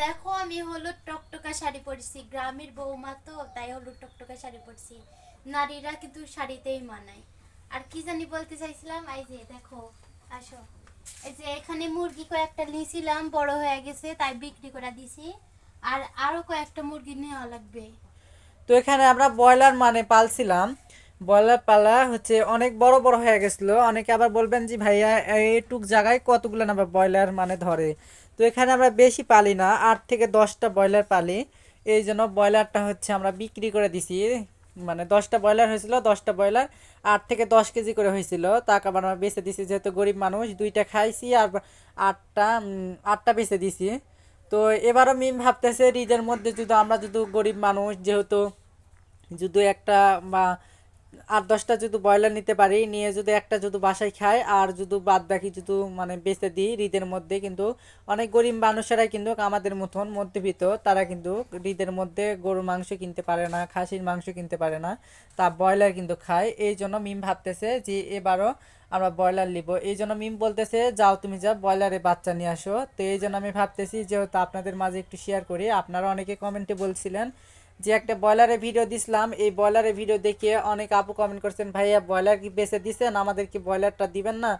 দেখো আমি হলুদ টকটকা শাড়ি পরছি, গ্রামের বৌমা তো তাই হলুদ টকটকা শাড়ি পরছি। নারীরা কিন্তু শাড়িতেই মানায়। আর কি জানি বলতে চাইছিলাম, এই যে দেখো, আসো। এই যে এখানে মুরগি কয়েকটা নিয়েছিলাম, বড় হয়ে গেছে তাই বিক্রি করে দিছি। আর আরো কয়েকটা মুরগি নেওয়া লাগবে। তো এখানে আমরা ব্রয়লার মানে পালছিলাম। ব্রয়লার পালা হচ্ছে অনেক বড় বড় হয়ে গেছিলো। অনেকে আবার বলবেন যে ভাইয়া এইটুক জায়গায় কতগুলো না ব্রয়লার মানে ধরে। তো এখানে আমরা বেশি পালি না, 8 থেকে 10টা ব্রয়লার পালি। এই জন্য ব্রয়লারটা হচ্ছে আমরা বিক্রি করে দিছি। মানে 10টা ব্রয়লার হয়েছিল, 10টা ব্রয়লার 8 থেকে 10 কেজি করে হয়েছিল, তাকে আবার আমরা বেচে দিছি, যেহেতু গরিব মানুষ 2টা খাইছি আর আটটা বেচে দিছি। তো এবারও মিম ভাবতেছে ঈদের মধ্যে যদি আমরা যদি গরিব মানুষ যেহেতু যদি একটা বা 8-10টা যদি ব্রয়লার নিতে পারি, নিয়ে যদি একটা যদি বাসায় খাই আর যদি বাদ বাকি যদি মানে বেচে দিই ঈদের মধ্যে, কিন্তু অনেক গরিব মানুষেরাই কিন্তু আমাদের মতন মধ্যবিত্ত, তারা কিন্তু ঈদের মধ্যে গরুর মাংস কিনতে পারে না, খাসির মাংস কিনতে পারে না, তা ব্রয়লার কিন্তু খায়। এই জন্য মিম ভাবতেছে যে এবারও আমরা ব্রয়লার নিব। এই জন্য মিম বলতেছে যাও তুমি যা ব্রয়লারের বাচ্চা নিয়ে আসো। তো এই জন্য আমি ভাবতেছি যেহেতু আপনাদের মাঝে একটু শেয়ার করি। আপনারা অনেকে কমেন্টে বলছিলেন যে একটা ব্রয়লারের ভিডিও দিছিলাম, এই ব্রয়লারের ভিডিও দেখে অনেক আপু কমেন্ট করছেন ভাইয়া ব্রয়লার কি বেচে দিছেন, আমাদের কি ব্রয়লারটা দিবেন না।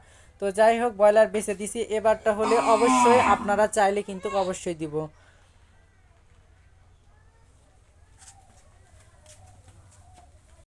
তো যাই হোক, ব্রয়লার বেচে দিছি। এবারটা হলে অবশ্যই আপনারা চাইলে কিন্তু অবশ্যই দিব।